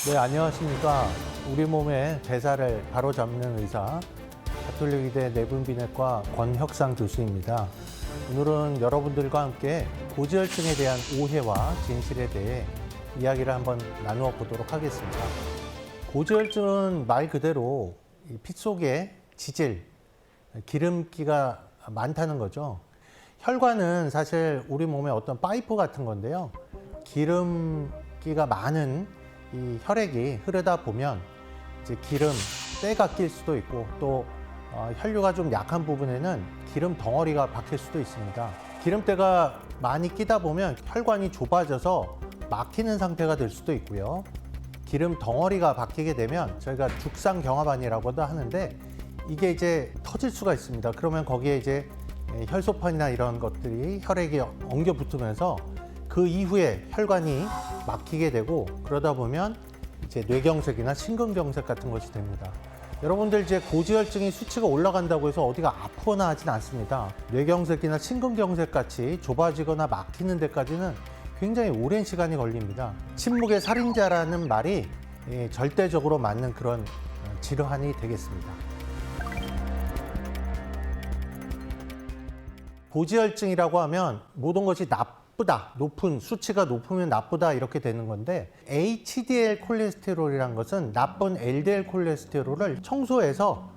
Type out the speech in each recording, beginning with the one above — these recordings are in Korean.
네, 안녕하십니까. 우리 몸의 대사를 바로잡는 의사, 가톨릭의대 내분비내과 권혁상 교수입니다. 오늘은 여러분들과 함께 고지혈증에 대한 오해와 진실에 대해 이야기를 한번 나누어 보도록 하겠습니다. 고지혈증은 말 그대로 피 속에 지질, 기름기가 많다는 거죠. 혈관은 사실 우리 몸의 어떤 파이프 같은 건데요. 기름기가 많은 이 혈액이 흐르다 보면 이제 기름 때가 낄 수도 있고 또 혈류가 좀 약한 부분에는 기름 덩어리가 박힐 수도 있습니다. 기름때가 많이 끼다 보면 혈관이 좁아져서 막히는 상태가 될 수도 있고요. 기름 덩어리가 박히게 되면 저희가 죽상경화반이라고도 하는데 이게 이제 터질 수가 있습니다. 그러면 거기에 이제 혈소판이나 이런 것들이 혈액에 엉겨 붙으면서 그 이후에 혈관이 막히게 되고 그러다 보면 이제 뇌경색이나 심근경색 같은 것이 됩니다. 여러분들 이제 고지혈증이 수치가 올라간다고 해서 어디가 아프거나 하진 않습니다. 뇌경색이나 심근경색 같이 좁아지거나 막히는 데까지는 굉장히 오랜 시간이 걸립니다. 침묵의 살인자라는 말이 절대적으로 맞는 그런 질환이 되겠습니다. 고지혈증이라고 하면 모든 것이 나쁘다, 수치가 높으면 나쁘다 이렇게 되는 건데 HDL 콜레스테롤이란 것은 나쁜 LDL 콜레스테롤을 청소해서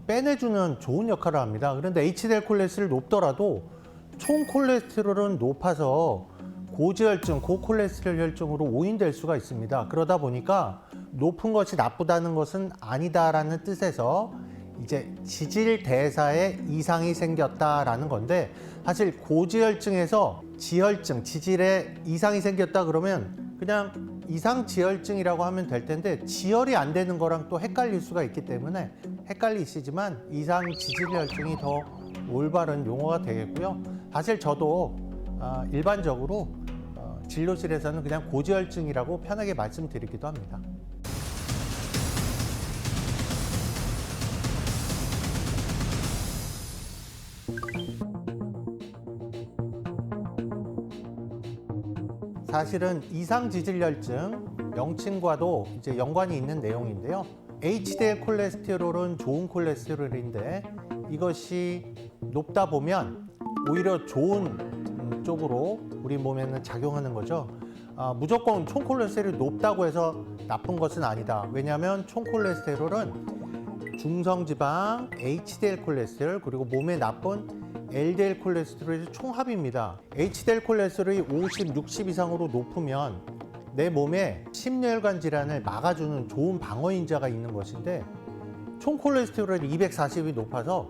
빼내주는 좋은 역할을 합니다. 그런데 HDL 콜레스테롤이 높더라도 총 콜레스테롤은 높아서 고지혈증, 고콜레스테롤 혈증으로 오인될 수가 있습니다. 그러다 보니까 높은 것이 나쁘다는 것은 아니다라는 뜻에서 이제 지질 대사에 이상이 생겼다라는 건데 사실 고지혈증에서 지혈증, 지질에 이상이 생겼다 그러면 그냥 이상지혈증이라고 하면 될 텐데 지혈이 안 되는 거랑 또 헷갈릴 수가 있기 때문에 헷갈리시지만 이상지질혈증이 더 올바른 용어가 되겠고요. 사실 저도 일반적으로 진료실에서는 그냥 고지혈증이라고 편하게 말씀드리기도 합니다. 사실은 이상지질혈증 명칭과도 이제 연관이 있는 내용인데요. HDL 콜레스테롤은 좋은 콜레스테롤인데 이것이 높다 보면 오히려 좋은 쪽으로 우리 몸에는 작용하는 거죠. 무조건 총 콜레스테롤이 높다고 해서 나쁜 것은 아니다. 왜냐하면 총 콜레스테롤은 중성지방, HDL 콜레스테롤 그리고 몸에 나쁜 LDL 콜레스테롤의 총합입니다. HDL 콜레스테롤이 50, 60 이상으로 높으면 내 몸에 심혈관 질환을 막아주는 좋은 방어인자가 있는 것인데 총 콜레스테롤이 240이 높아서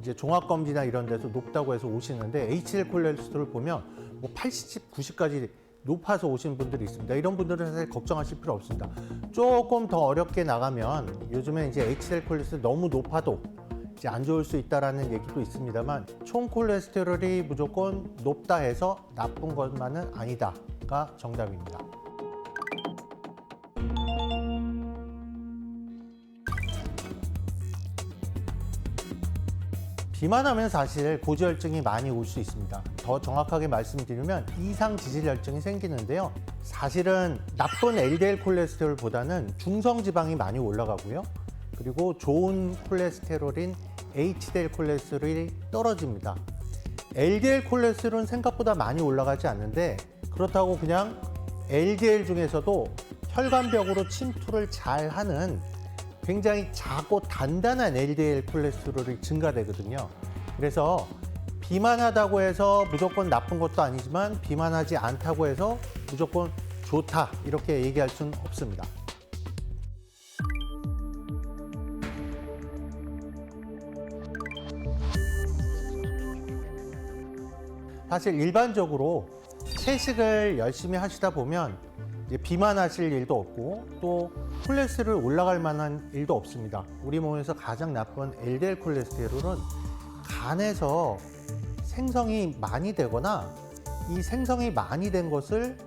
이제 종합검진이나 이런 데서 높다고 해서 오시는데 HDL 콜레스테롤 보면 뭐 80, 90까지 높아서 오신 분들이 있습니다. 이런 분들은 사실 걱정하실 필요 없습니다. 조금 더 어렵게 나가면 요즘에 이제 HDL 콜레스테롤 너무 높아도 이제 안 좋을 수 있다라는 얘기도 있습니다만 총 콜레스테롤이 무조건 높다 해서 나쁜 것만은 아니다가 정답입니다. 비만하면 사실 고지혈증이 많이 올 수 있습니다. 더 정확하게 말씀드리면 이상지질혈증이 생기는데요. 사실은 나쁜 LDL 콜레스테롤보다는 중성지방이 많이 올라가고요. 그리고 좋은 콜레스테롤인 HDL 콜레스테롤이 떨어집니다. LDL 콜레스테롤은 생각보다 많이 올라가지 않는데 그렇다고 그냥 LDL 중에서도 혈관벽으로 침투를 잘 하는 굉장히 작고 단단한 LDL 콜레스테롤이 증가되거든요. 그래서 비만하다고 해서 무조건 나쁜 것도 아니지만 비만하지 않다고 해서 무조건 좋다 이렇게 얘기할 수는 없습니다. 사실 일반적으로 채식을 열심히 하시다 보면 이제 비만하실 일도 없고 또 콜레스테롤 올라갈 만한 일도 없습니다. 우리 몸에서 가장 나쁜 LDL 콜레스테롤은 간에서 생성이 많이 되거나 이 생성이 많이 된 것을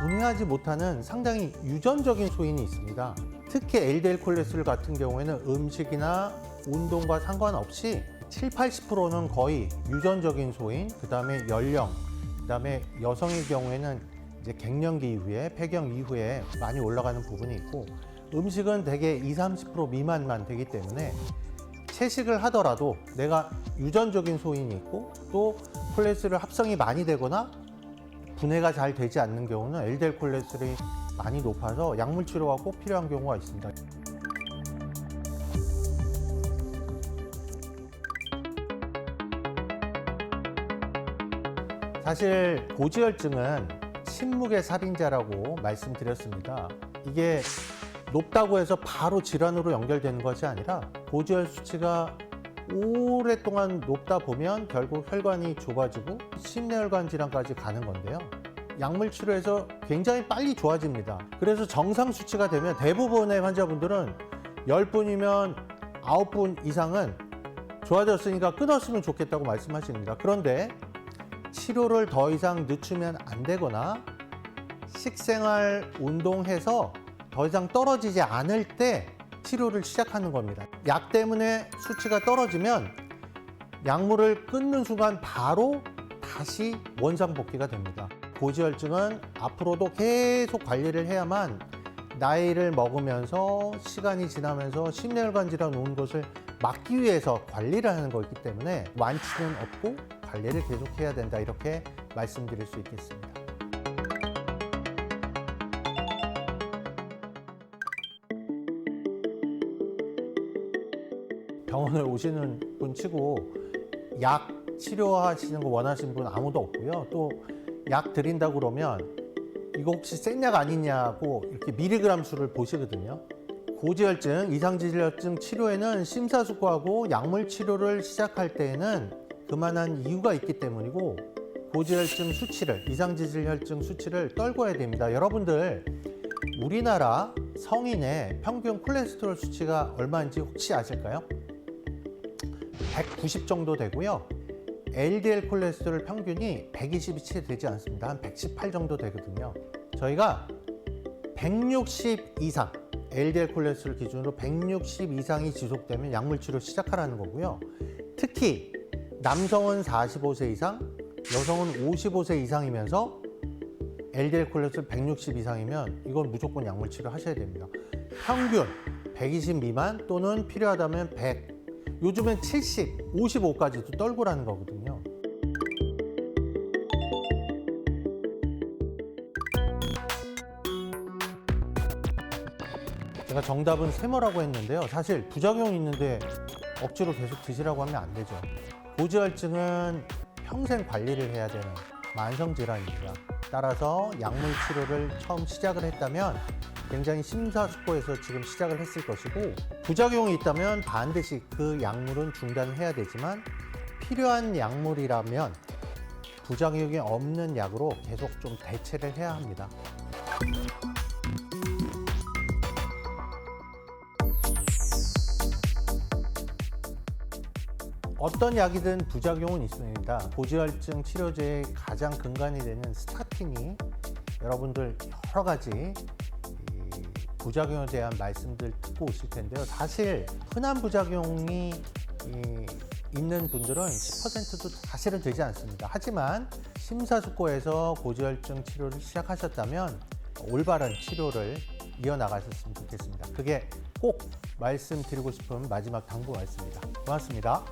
분해하지 못하는 상당히 유전적인 소인이 있습니다. 특히 LDL 콜레스테롤 같은 경우에는 음식이나 운동과 상관없이 7, 80%는 거의 유전적인 소인, 그 다음에 연령, 그 다음에 여성의 경우에는 이제 갱년기 이후에, 폐경 이후에 많이 올라가는 부분이 있고, 음식은 대개 20-30% 미만만 되기 때문에 채식을 하더라도 내가 유전적인 소인이 있고 또 콜레스테롤 합성이 많이 되거나 분해가 잘 되지 않는 경우는 LDL 콜레스테롤이 많이 높아서 약물 치료가 꼭 필요한 경우가 있습니다. 사실 고지혈증은 침묵의 살인자라고 말씀드렸습니다. 이게 높다고 해서 바로 질환으로 연결되는 것이 아니라 고지혈 수치가 오랫동안 높다 보면 결국 혈관이 좁아지고 심내혈관 질환까지 가는 건데요. 약물 치료에서 굉장히 빨리 좋아집니다. 그래서 정상 수치가 되면 대부분의 환자분들은 10분이면 9분 이상은 좋아졌으니까 끊었으면 좋겠다고 말씀하십니다. 그런데 치료를 더 이상 늦추면 안 되거나 식생활 운동해서 더 이상 떨어지지 않을 때 치료를 시작하는 겁니다. 약 때문에 수치가 떨어지면 약물을 끊는 순간 바로 다시 원상복귀가 됩니다. 고지혈증은 앞으로도 계속 관리를 해야만 나이를 먹으면서 시간이 지나면서 심내혈관 질환 오는 것을 막기 위해서 관리를 하는 거기 때문에 완치는 없고 관리를 계속 해야 된다, 이렇게 말씀드릴 수 있겠습니다. 병원에 오시는 분 치고 약 치료하시는 거 원하시는 분 아무도 없고요. 또 약 드린다고 그러면 이거 혹시 센 약 아니냐고 이렇게 미리그램 수를 보시거든요. 고지혈증, 이상지질혈증 치료에는 심사숙고하고 약물 치료를 시작할 때에는 그만한 이유가 있기 때문이고, 고지혈증 수치를, 이상지질혈증 수치를 떨궈야 됩니다. 여러분들, 우리나라 성인의 평균 콜레스테롤 수치가 얼마인지 혹시 아실까요? 190 정도 되고요. LDL 콜레스테롤 평균이 120이 채 되지 않습니다. 한 118 정도 되거든요. 저희가 160 이상, LDL 콜레스테롤 기준으로 160 이상이 지속되면 약물 치료 시작하라는 거고요. 특히 남성은 45세 이상, 여성은 55세 이상이면서 LDL 콜레스테롤 160 이상이면 이건 무조건 약물 치료 하셔야 됩니다. 평균 120 미만 또는 필요하다면 100, 요즘엔 70, 55까지도 떨고라는 거거든요. 제가 정답은 세모라고 했는데요. 사실 부작용이 있는데 억지로 계속 드시라고 하면 안 되죠. 고지혈증은 평생 관리를 해야 되는 만성질환입니다. 따라서 약물 치료를 처음 시작을 했다면 굉장히 심사숙고해서 지금 시작을 했을 것이고, 부작용이 있다면 반드시 그 약물은 중단을 해야 되지만 필요한 약물이라면 부작용이 없는 약으로 계속 좀 대체를 해야 합니다. 어떤 약이든 부작용은 있습니다. 고지혈증 치료제의 가장 근간이 되는 스타틴이 여러분들 여러 가지 부작용에 대한 말씀들 듣고 오실 텐데요. 사실 흔한 부작용이 있는 분들은 10%도 사실은 되지 않습니다. 하지만 심사숙고해서 고지혈증 치료를 시작하셨다면 올바른 치료를 이어나가셨으면 좋겠습니다. 그게 꼭 말씀드리고 싶은 마지막 당부 말씀입니다. 고맙습니다.